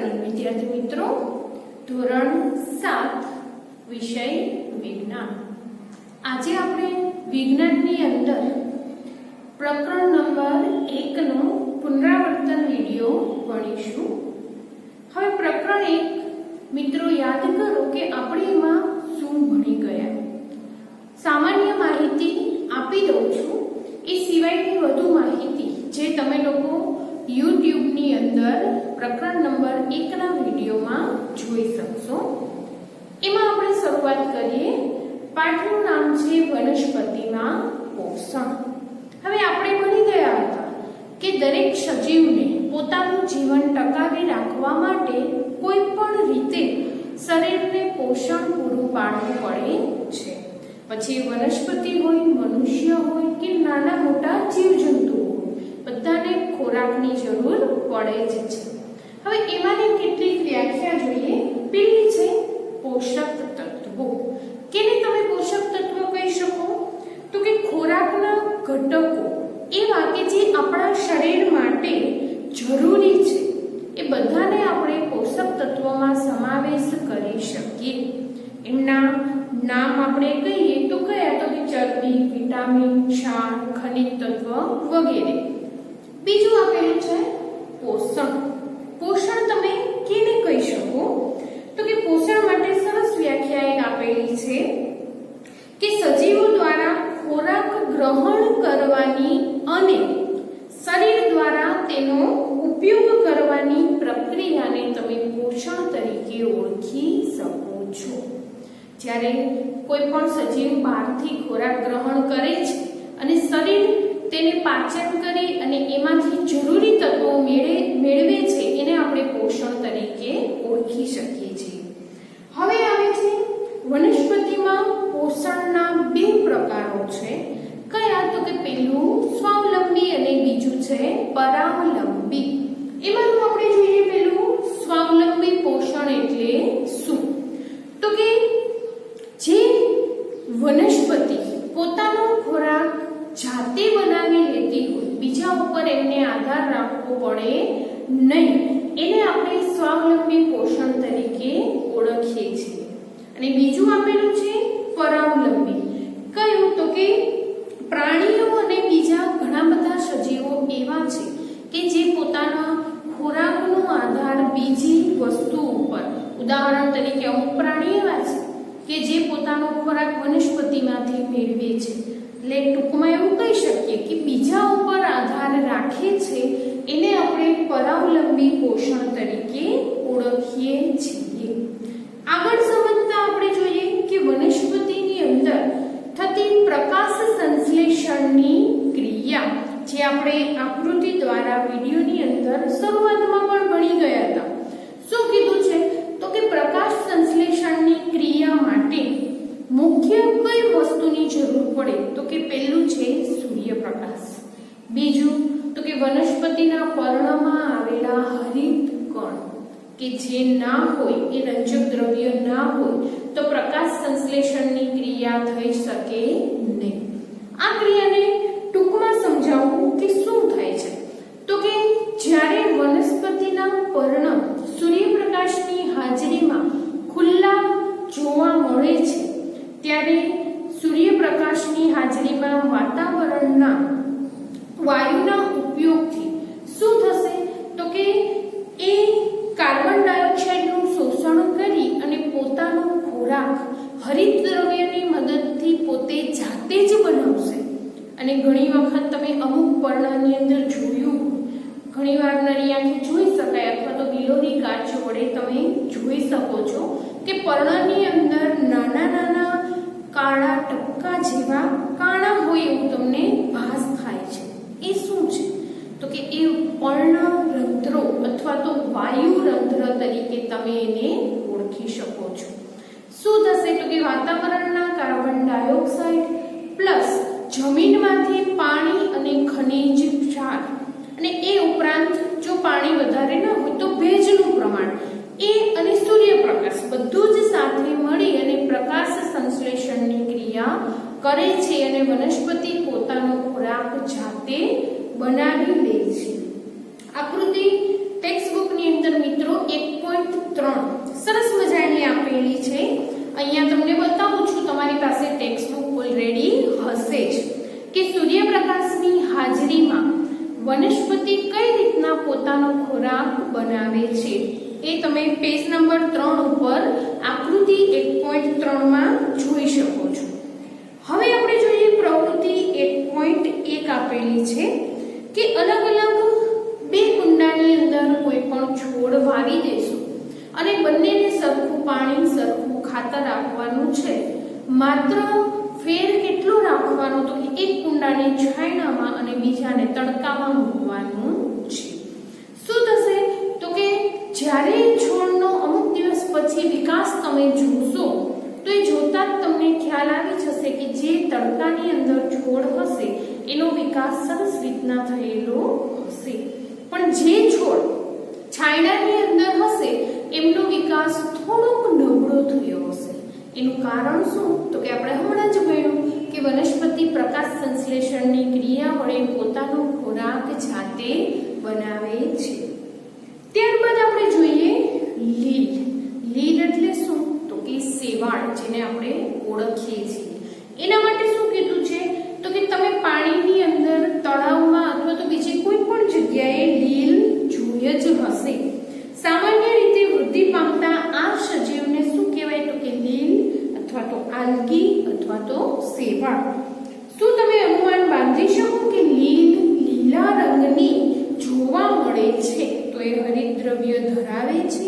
Afternoon વિદ્યાર્થી મિત્રો, ધોરણ 7 વિષય વિજ્ઞાન. આજે આપણે વિજ્ઞાનની અંદર પ્રકરણ નંબર 1 નો પુનરાવર્તન વિડિયો ભણીશું. હવે પ્રકરણ 1 મિત્રો યાદ કરો કે આપણે એમાં શું ભણી ગયા. સામાન્ય માહિતી આપી દઉં છું, એ સિવાયની વધુ માહિતી જે તમે લોકો YouTube ની અંદર પ્રકરણ નંબર 1 ના વિડિયોમાં જોઈ શકશો. એમાં આપણે શરૂઆત કરીએ. પાઠનું નામ છે વનસ્પતિમાં પોષણ. હવે આપણે ભણી ગયા હતા કે દરેક સજીવને પોતાનું જીવન ટકાવી રાખવા માટે કોઈ પણ રીતે શરીરને પોષણ પૂરું પાડવું પડે છે. પછી વનસ્પતિ હોય, મનુષ્ય હોય કે નાના મોટા જીવજંતુ બધાને ખોરાકની જરૂર પડે જ છે. હવે એમાંની કેટલીક વ્યાખ્યા જોઈએ. પહેલી છે પોષક તત્વો. કેને તમે પોષક તત્વ કહી શકો? તો કે ખોરાકના ઘટકો એવા કે જે આપણા શરીર માટે જરૂરી છે, એ બધાને આપણે પોષક તત્વોમાં સમાવેશ કરી શકીએ. એમના નામ આપણે કહીએ તો કયા? તો કે ચરબી, વિટામિન, ક્ષાર, ખનિજ તત્વ વગેરે. બીજું આપેલું છે પોષણ. પોષણ તમે કેને કહી શકો? તો કે પોષણ માટે સરસ વ્યાખ્યા એક આપેલી છે કે સજીવો દ્વારા ખોરાક ગ્રહણ કરવાની અને શરીર દ્વારા તેનો ઉપયોગ કરવાની પ્રક્રિયાને તમે પોષણ તરીકે ઓળખી શકો છો. જ્યારે કોઈ પણ સજીવ બહારથી ખોરાક ગ્રહણ કરે છે અને શરીર તેને પાચન કરી અને એમાંથી જરૂરી તત્વો મેળવે છે, એને આપણે પોષણ તરીકે ઓળખી શકીએ છીએ. હવે આવે છે વનસ્પતિમાં પોષણના બે પ્રકારો છે. કયા? તો કે પહેલું સ્વાવલંબી અને બીજું છે પરાવલંબી. એમાંનું આપણે જોઈએ પહેલું સ્વાવલંબી પોષણ એટલે શું? તો કે જે વનસ્પતિ પોતાનો ખોરાક જાતે બનાવી લેતી હોય, બીજા ઉપર એમને આધાર રાખવો પડે નહીં, એને આપણે સ્વાવલંબી પોષણ તરીકે ઓળખીએ છીએ. અને બીજું આપેલું છે પરાવલંબી. કયું? તો કે પ્રાણીઓ અને બીજા ઘણા બધા સજીવો એવા છે કે જે પોતાના ખોરાકનો આધાર બીજી વસ્તુ ઉપર, ઉદાહરણ તરીકે અમુક પ્રાણી એવા છે કે જે પોતાનો ખોરાક વનસ્પતિમાંથી મેળવે છે. એટલે ટૂંકમાં એવું કહી શકીએ કે બીજા ઉપર આધાર રાખે છે, એને આપણે પરાવલંબી પોષણ તરીકે ઓળખીએ છીએ. આગળ સમજતા આપણે જોઈએ કે વનસ્પતિની અંદર થતી પ્રકાશ સંશ્લેષણની ક્રિયા, જે આપણે આકૃતિ દ્વારા વિડિયોની અંદર શરૂઆતમાં પણ ભણી ગયા હતા. શું કીધું છે? તો કે પ્રકાશ સંશ્લેષણની ક્રિયા માટે મુખ્ય કઈ વસ્તુની જરૂર પડે? તો કે પહેલું છે સૂર્યપ્રકાશ. બીજું તો કે વનસ્પતિના પર્ણમાં આવેલા હરિત કણ કે જે ના હોય, એ રંજક દ્રવ્ય ના હોય તો પ્રકાશ સંશ્લેષણની ક્રિયા થઈ શકે નહીં. આ ક્રિયાને ટૂંકમાં સમજાવું કે શું થાય છે. તો કે જ્યારે વનસ્પતિના પર્ણ સૂર્યપ્રકાશની હાજરીમાં ખુલ્લા જોવા મળે છે, ત્યારે સૂર્યપ્રકાશની હાજરીમાં વાતાવરણના વાયુના ઉપયોગથી શું થશે? તો કે એ કાર્બન ડાયોક્સાઇડનું શોષણ કરી અને પોતાનો ખોરાક હરિત દ્રવ્યની મદદથી પોતે જાતે જ બનાવશે. અને ઘણી વખત તમે અમુક પર્ણની અંદર જોયું, ઘણીવાર નરી આંખે જોઈ શકાય અથવા તો બિલોરી કાચ વડે તમે જોઈ શકો છો કે પર્ણની અંદર નાના નાના કાળા ટપકા જેવા કાણા હોય એવું તમને ભાસ થાય છે. એ શું છે? તો કે એ પર્ણરંધ્રો અથવા તો વાયુરંધ્ર તરીકે તમે એને ઓળખી શકો છો. શું થશે? તો કે વાતાવરણના કાર્બન ડાયોક્સાઇડ પ્લસ જમીનમાંથી પાણી અને ખનિજ ક્ષાર, અને એ ઉપરાંત જો પાણી વધારે ન હોય તો ભેજનું પ્રમાણ, એ અને સૂર્યપ્રકાશ બધું જ સાથે મળી અને પ્રકાશ સંશ્લેષણની ક્રિયા કરે છે અને વનસ્પતિ પોતાનો ખોરાક જાતે બનાવી લે છે. આકૃતિ ટેક્સ્ટ બુકની અંદર મિત્રો એક 3 સરસ મજાની આપેલી છે। અહીંયા તમને બતાવું છું, તમારી પાસે ટેક્સ્ટ બુક ઓલરેડી હશે જ, કે સૂર્યપ્રકાશની હાજરીમાં વનસ્પતિ કઈ રીતના પોતાનો ખોરાક બનાવે છે। એ તમે પેજ નંબર 3 ઉપર આકૃતિ 1.3 માં જોઈ શકો છો। હવે આપણે જોઈએ પ્રવૃત્તિ 1.1 આપેલી છે કે અલગ અલગ બે કુંડાની અંદર કોઈ પણ છોડ વાવી દેશું અને બંનેને સરખું પાણી સરખું ખાતર આપવાનું છે। માત્ર ફેર કેટલો રાખવાનો, તો કે એક કુંડાને છાંયડામાં અને બીજાને તડકામાં મૂકવાનું છે। શું થશે, તો કે જ્યારે છોડનો અમુક દિવસ પછી વિકાસ તમે જોશો તો એ જોતા જ તમને ખ્યાલ આવી જશે કે જે તડકાની અંદર છોડ હશે એનો વિકાસ સરસ રીતના થયેલો હશે, પણ જે છોડ છાંયડાની અંદર હશે એમનો વિકાસ થોડોક નબળો થયો હશે। એનું કારણ શું, તો કે આપણે હમણાં જ ભણ્યું કે વનસ્પતિ પ્રકાશ સંશ્લેષણની ક્રિયા વડે પોતાનો ખોરાક જાતે બનાવે છે। ત્યારબાદ આપણે જોઈએ લીલ। લીલ એટલે શું, તો કે શેવાળ, જેને આપણે ઓળખીએ છીએ। એના માટે શું કીધું છે, તો કે તમે પાણીની અંદર તળાવમાં અથવા તો બીજી કોઈ પણ જગ્યાએ લીલ જોઈ જ હશે। સામાન્ય રીતે વૃદ્ધિ પામતા આ સજીવને શું કહેવાય, તો કે લીલ અથવા તો આલ્ગી અથવા તો શેવાળ। શું તમે અનુમાન બાંધી શકો કે લીલ લીલા રંગની જોવા મળે છે તો એ હરિતદ્રવ્ય ધરાવે છે?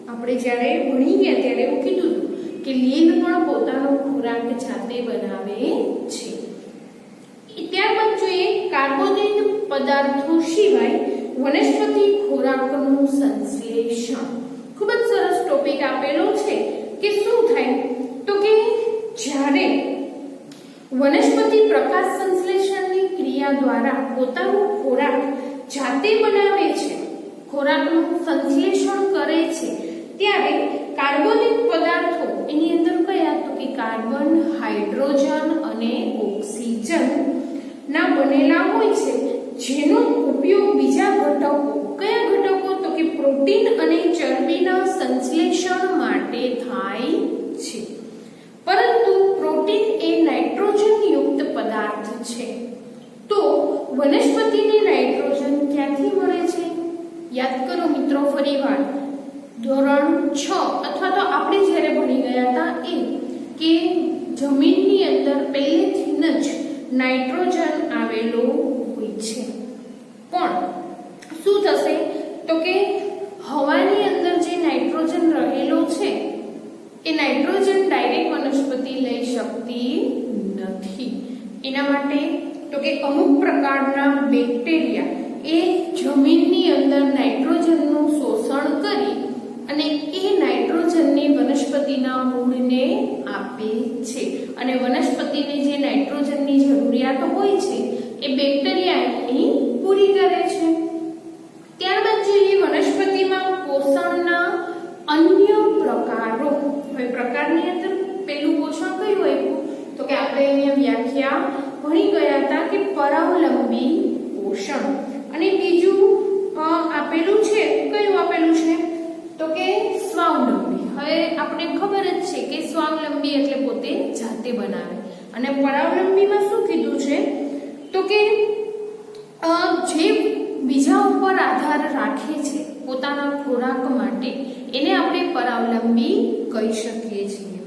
આપણે જ્યારે ભણી ગયા ત્યારે એવું કીધું કે લીલ પણ પોતાનો ખોરાક જાતે બનાવે છે। ત્યારબાદ જોઈએ કાર્બોદિત પદાર્થો સિવાય વનસ્પતિ ખોરાકનું સંશ્લેષણ। ખૂબ જ સરસ ટોપિક આપેલો છે કે શું થાય, તો કે જ્યારે વનસ્પતિ પ્રકાશ સંશ્લેષણની ક્રિયા દ્વારા પોતાનો ખોરાક જાતે બનાવે છે, ખોરાકનું સંશ્લેષણ કરે છે, ત્યારે કાર્બનિક પદાર્થો એની અંદર કયા, તો કે કાર્બન, હાઇડ્રોજન અને ઓક્સિજન ના બનેલા હોય છે, જેનો ઉપયોગ બીજા ઘટકો, કયા ઘટકો, તો કે પ્રોટીન અને ચરબીના સંશ્લેષણ માટે થાય છે। પરંતુ પ્રોટીન એ નાઇટ્રોજન યુક્ત પદાર્થ છે, તો વનસ્પતિને નાઇટ્રોજન ક્યાંથી મળે છે? યાદ કરો મિત્રો ફરીવાર, ધોરણ 6 અથવા તો આપણે જ્યારે ભણી ગયા હતા એ કે જમીનની અંદર પહેલેથી જ નાઇટ્રોજન આવેલો હોય છે, પણ શું થશે, તો કે હવાની અંદર જે નાઇટ્રોજન રહેલો છે એ નાઇટ્રોજન ડાયરેક્ટ વનસ્પતિ લઈ શકતી નથી। એના માટે તો કે અમુક પ્રકારના બેક્ટેરિયા એ જમીનની અંદર નાઇટ્રોજનનું શોષણ કરી અને એ નાઇટ્રોજનને વનસ્પતિના મૂળને આપે છે, અને વનસ્પતિને જે નાઇટ્રોજનની જરૂરિયાત હોય છે એ બેક્ટેરિયા એની પૂરી કરે છે। ત્યારબાદ જોઈએ વનસ્પતિમાં પોષણના અન્ય પ્રકારો। હવે પ્રકારની અંદર પેલું પોષણ કયું હોય, તો કે આપણે અહીંયા વ્યાખ્યા ભણી ગયા હતા કે પરાવલંબી પોષણ, અને બીજું આપેલું છે, કયું આપેલું છે, તો કે સ્વાવલંબી। હવે આપણે ખબર જ છે કે સ્વાવલંબી એટલે પોતે જાતે બનાવે, અને પરાવલંબીમાં શું કીધું છે, તો કે જે બીજા ઉપર આધાર રાખે છે પોતાના ખોરાક માટે, એને આપણે પરાવલંબી કહી શકીએ છીએ।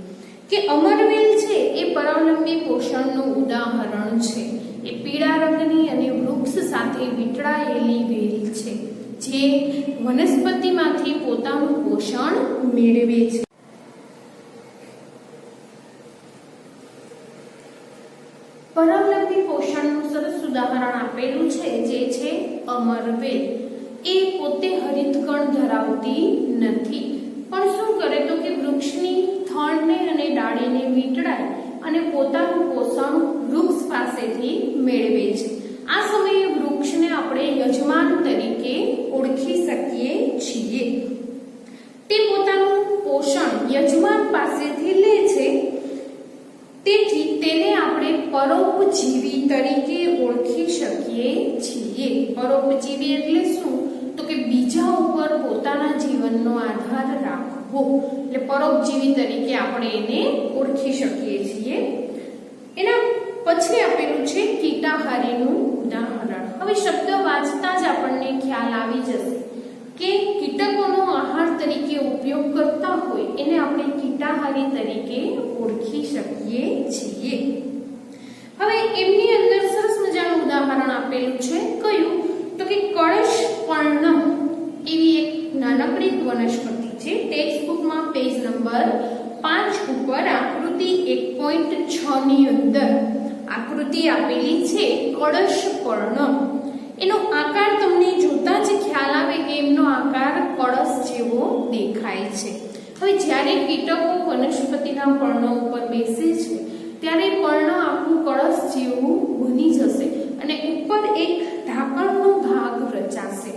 કે અમરવેલ છે એ પરાવલંબી પોષણનું ઉદાહરણ છે। એ પીળા રંગની અને વૃક્ષ સાથે વીંટળાયેલી વેલ છે જે વનસ્પતિમાંથી પોતાનું પોષણ મેળવે છે। પરાવલંબી પોષણનું સરસ ઉદાહરણ આપેલું છે જે છે અમરવેલ। એ પોતે હરિતકણ ધરાવતી નથી, પણ શું કરે, તો કે વૃક્ષની થડને અને ડાળીને વીંટળાય અને પોતાનું પોષણ વૃક્ષ પાસેથી મેળવે છે। આ સમયે વૃક્ષને આપણે યજમાન તરીકે ઓળખી શકીએ છીએ। તે પોતાનું પોષણ યજમાન પાસેથી લે છે, તેથી તેને આપણે પરોપજીવી તરીકે ઓળખી શકીએ છીએ। પરોપજીવી એટલે શું, તો કે બીજા બીજા ઉપર પોતાના જીવનનો આધાર રાખવો, એટલે પરોપજીવી તરીકે આપણે એને ઓળખી શકીએ છીએ. એના પછી આપેલું છે કીટાહારીનું ઉદાહરણ. હવે શબ્દ વાંચતા જ આપણને ખ્યાલ આવી જશે કે કીટકોનો આહાર તરીકે ઉપયોગ કરતા હોય એને આપણે કીટાહારી તરીકે ઓળખી શકીએ છીએ. હવે એમની અંદર સરસ મજાનું ઉદાહરણ આપેલું છે. કયું? તો કે કળશ પર્ણ એવી એક નાનકડી વનસ્પતિ છે. ટેક્સ્ટ બુકમાં પેજ નંબર 5 ઉપર આકૃતિ 1.6 ની અંદર આકૃતિ આપેલી છે કળશ પર્ણ. એનો આકાર તમને જોતા જ ખ્યાલ આવે કે એમનો આકાર કળશ જેવો દેખાય છે. હવે જ્યારે કીટકો વનસ્પતિના પર્ણો ઉપર બેસે છે ત્યારે પર્ણ આખું કળશ જેવું બની જશે અને ઉપર એક ઢાંકણનો ભાગ રચાશે.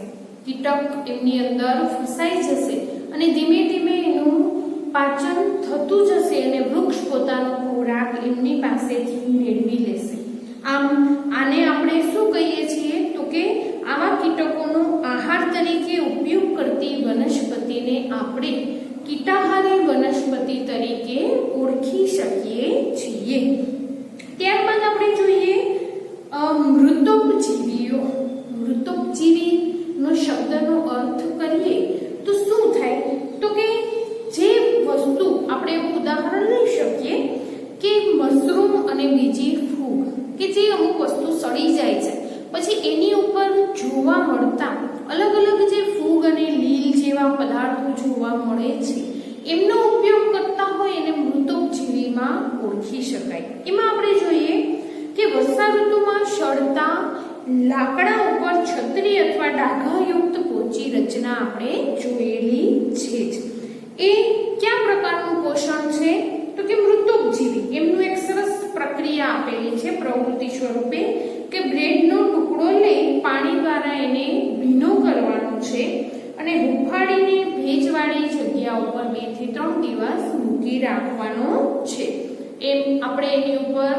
કીટક એમની અંદર ફસાઈ જશે અને ધીમે ધીમે એનું પાચન થતું જશે અને વૃક્ષ પોતાનો ખોરાક એમની પાસેથી મેળવી લેશે. આમ આને આપણે શું કહીએ છીએ? તો કે આવા કીટકોનો આહાર તરીકે ઉપયોગ કરતી વનસ્પતિને આપણે કીટાહારી વનસ્પતિ તરીકે ઓળખી શકીએ છીએ. ત્યારબાદ આપણે જોઈએ મૃતોપજીવીઓ. મૃતોપજીવીનો શબ્દનો અર્થ કરીએ તો શું થાય? તો કે જે વસ્તુ આપણે ઉદાહરણ લઈ શકીએ કે મશરૂમ અને બીજી ફૂગ કે જે અમુક વસ્તુ સડી જાય છે પછી એની ઉપર જોવા મળતા અલગ અલગ જે ફૂગ અને લીલ જેવા પદાર્થો જોવા મળે છે એમનો ઉપયોગ કરતા હોય એને મૃતોપજીવીમાં ઓળખી શકાય. એમાં આપણે જોઈએ કે વર્ષા ઋતુમાં સડતા લાકડા ઉપર છત્રી અથવા ડાઘાયુક્ત પોચી રચના આપણે જોયેલી છે જ. એ કયા પ્રકારનું પોષણ છે? તો કે મૃતોપજીવી. એમનું એક સરસ પ્રક્રિયા આપેલી છે પ્રવૃત્તિ સ્વરૂપે કે બ્રેડનો ટુકડો લઈ પાણી દ્વારા એને ભીનો કરવાનો છે અને હુંફાડીને ભેજવાળી જગ્યા ઉપર 2 થી 3 દિવસ મૂકી રાખવાનો છે. એમ આપણે એની ઉપર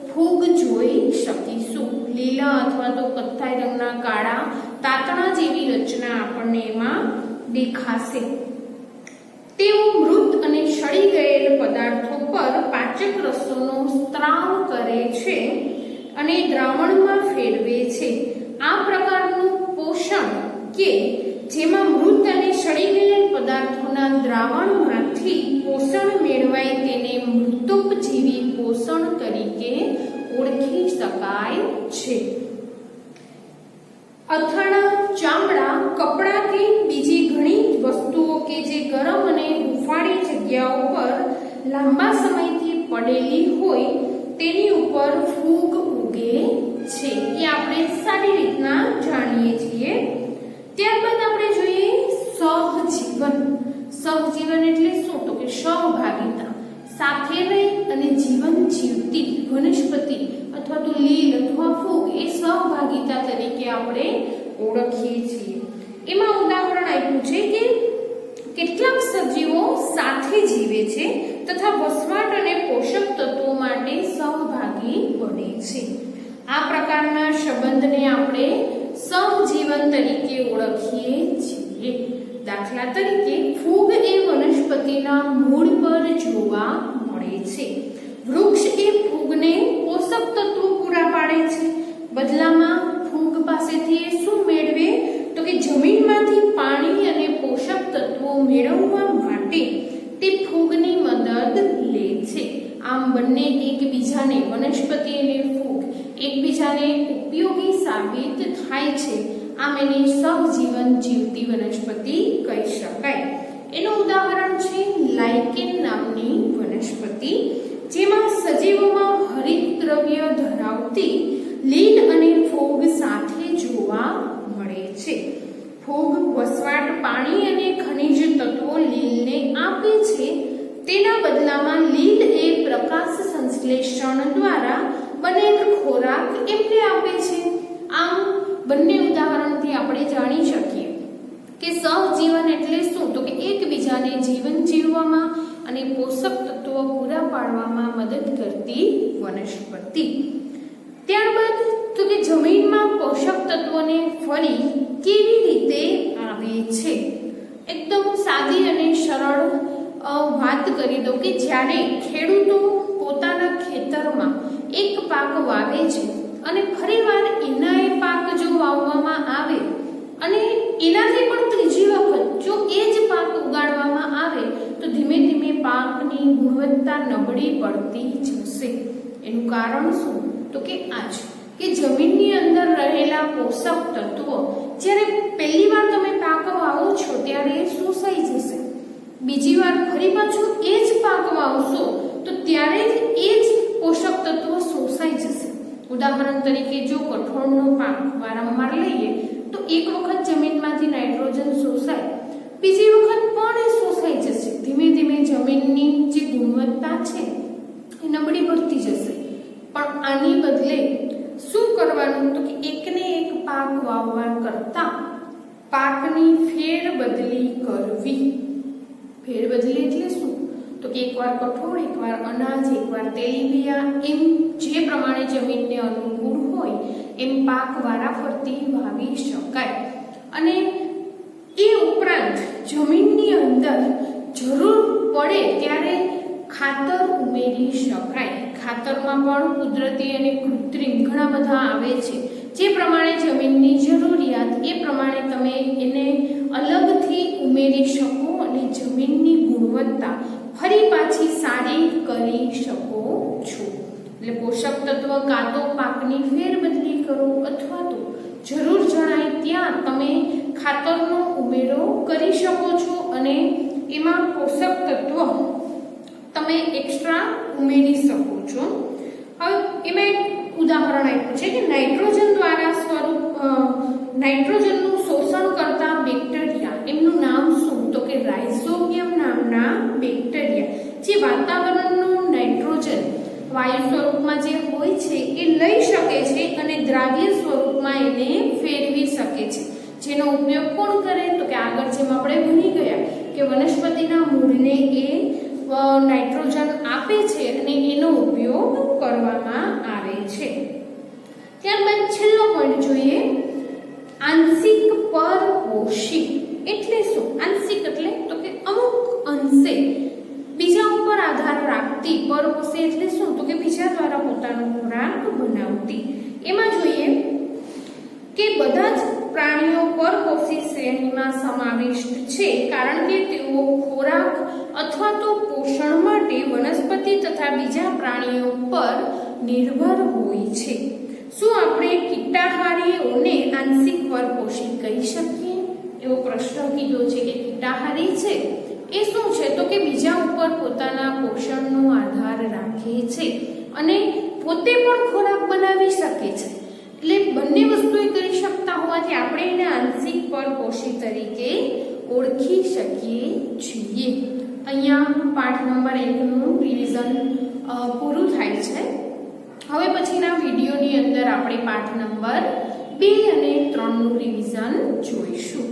ફૂગ જોઈ શકીશું. લીલા અથવા તો કથ્થાઈ રંગના કાળા તાતણા જેવી રચના આપણને એમાં દેખાશે. તેઓ મૃત અને સડી ગયેલ પદાર્થો પર પાચક રસોનો સ્ત્રાવ કરે છે અને દ્રાવણમાં ફેરવે છે. આ પ્રકારનું પોષણ કે જેમાં મૃત અને સડી ગયેલ પદાર્થોના દ્રાવણમાંથી પોષણ મેળવાય તેને મૃતોપજીવી પોષણ તરીકે ઓળખી શકાય છે. અથાણા, ચામડા, કપડાં કે બીજી ઘણી વસ્તુઓ કે જે ગરમ અને હુંફાળી જગ્યાઓ પર લાંબા સમયથી પડેલી હોય તેની ઉપર ફૂગ ઉગે છે. એ આપણે સારી રીતના જાણીએ છીએ. ત્યારબાદ આપણે જોઈએ સહજીવન. સહજીવન એટલે શું? તો કે સહભાગિતા. સાથે રહી અને જીવન જીવતી વનસ્પતિ અથવા તો લીલ અથવા ફૂગ એ સહભાગિતા તરીકે આપણે ઓળખીએ છીએ. એમાં ઉદાહરણ આપ્યું છે કે કેટલાક સજીવો સાથે જીવે છે તથા વસવાટ અને પોષક તત્વો માટે સહભાગી બને છે. આ પ્રકારના સંબંધને આપણે સહજીવન તરીકે ઓળખીએ છીએ. દાખલા તરીકે ફૂગ એ વનસ્પતિના મૂળ પર જોવા મળે છે. વૃક્ષ એ ફૂગને પોષક તત્વો પૂરા પાડે છે. બદલામાં ફૂગ પાસેથી શું મેળવે? તો કે જમીનમાંથી પાણી અને પોષક તત્વો મેળવવા માટે તે ફૂગની મદદ લે છે. આમ બંને એકબીજાને, વનસ્પતિ અને ફૂગ એકબીજાને ઉપયોગી સાબિત થાય છે. આમ એને સહજીવન જીવતી વનસ્પતિ કહી શકાય. એનું ઉદાહરણ છે લાઇકેન નામની વનસ્પતિ, જેમાં સજીવોમાં હરિત દ્રવ્ય ધરાવતી લીલ અને ફૂગ સાથે જોવા મળે છે. ફૂગ વસવાટ, પાણી અને ખનિજ તત્વો લીલને આપે છે. તેના બદલામાં લીલ એ પ્રકાશ સંશ્લેષણ દ્વારા બનેલ ખોરાક એમને આપે છે. આમ બંને ઉદાહરણથી આપણે જાણી શકીએ કે સહજીવન એટલે શું? તો કે એકબીજાને જીવન જીવવામાં અને પોષક તત્વો પૂરા પાડવામાં મદદ કરતી વનસ્પતિ. ત્યારબાદ તો કે જમીનમાં પોષક તત્વોને ફરી કેવી રીતે આવે છે। એકદમ સાદી અને સરળ વાત કરી દઉં કે જ્યારે ખેડૂતો પોતાના ખેતરમાં એક પાક વાવે છે અને ફરીવાર એના એ પાક જો વાવવામાં આવે અને એનાથી પણ ત્રીજી વખત જો એ જ પાક ઉગાડવામાં આવે તો ધીમે ધીમે પાકની ગુણવત્તા નબળી પડતી જશે। એનું કારણ શું? તો કે આજ કે જમીનની અંદર રહેલા પોષક તત્વો જ્યારે પહેલી વાર તમે પાક વાવો છો ત્યારે એ શોષાઈ જશે, બીજી વાર ફરી પાછું એ જ પાક વાવશો તો ત્યારે જ એ જ પોષક તત્વો શોષાઈ જશે। ઉદાહરણ તરીકે જો કઠોળનો પાક વારંવાર લઈએ તો એક વખત જમીનમાંથી નાઇટ્રોજન શોષાય, બીજી વખત પણ એ શોષાઈ જશે, ધીમે ધીમે જમીનની જે ગુણવત્તા છે એ નબળી પડતી જશે। પણ આની બદલે શું કરવાનું? તો કે એકને એક પાક વાવવા કરતા પાકની ફેરબદલી કરવી। ફેરબદલી એટલે શું? તો કે એકવાર કઠોળ, એકવાર અનાજ, એકવાર તેલીબિયા, એમ જે પ્રમાણે જમીનને અનુકૂળ હોય એમ પાક વારાફરતી વાવી શકાય। અને એ ઉપરાંત જમીનની અંદર જરૂર પડે ત્યારે ખાતર ઉમેરી શકાય। ખાતરમાં પણ કુદરતી અને કૃત્રિમ ઘણા બધા આવે છે, જે પ્રમાણે જમીનની જરૂરિયાત એ પ્રમાણે તમે એને અલગથી ઉમેરી શકો અને જમીનની ગુણવત્તા ફરી પાછી સારી કરી શકો છો। એટલે પોષક તત્વ કાં તો પાકની ફેરબદલી કરો અથવા તો જરૂર જણાય ત્યાં તમે ખાતરનો ઉમેરો કરી શકો છો અને એમાં પોષક તત્વ તમે એક્સ્ટ્રા ઉમેરી શકો છો। હવે એમાં એક ઉદાહરણ આપ્યું છે કે નાઇટ્રોજન દ્વારા નાઇટ્રોજનનું શોષણ કરતા બેક્ટેરિયા, એમનું નામ શું? તો કે રાઇઝોબિયમ નામના બેક્ટેરિયા, જે વાતાવરણનું નાઇટ્રોજન વાયુ સ્વરૂપમાં જે હોય છે એ લઈ શકે છે અને દ્રાવ્ય સ્વરૂપમાં એને ફેરવી શકે છે, જેનો ઉપયોગ કોણ કરે? તો કે આગળ જેમ આપણે ભણી ગયા કે વનસ્પતિના મૂળને એ નાઇટ્રોજન આપે છે અને એનો ઉપયોગ કરવામાં આવે છે। ત્યારબાદ છેલ્લો પોઈન્ટ જોઈએ, આંશિક પરપોષી એટલે શું? આંશિક એટલે તો કે અમુક અંશે બીજા ઉપર આધાર રાખતી, પરપોષી એટલે શું? તો કે બીજા દ્વારા પોતાનો ખોરાક બનાવતી। એમાં જોઈએ કે બધા જ પ્રાણીઓ પરપોષી શ્રેણીમાં સમાવિષ્ટ છે, કારણ કે તેઓ ખોરાક અથવા તો પોષણ માટે વનસ્પતિ તથા બીજા પ્રાણીઓ પર નિર્ભર હોય છે। શું આપણે કીટાહારીઓને આંશિક પરપોષી કહી શકીએ? એવો પ્રશ્ન કીધો છે કે કીટાહારી છે એ શું છે? તો કે બીજા ઉપર પોતાના પોષણનો આધાર રાખે છે અને પોતે પણ ખોરાક બનાવી શકે છે। એટલે બંને વસ્તુ એ કરી શકતા હોવાથી આપણે એને આંશિક પરપોષી તરીકે ઓળખી શકીએ છીએ। અહીંયા પાઠ નંબર 1 નું રિવિઝન પૂરું થાય છે। હવે પછીના વિડીયોની અંદર આપણે પાઠ નંબર 2 અને 3 નું રિવિઝન જોઈશું।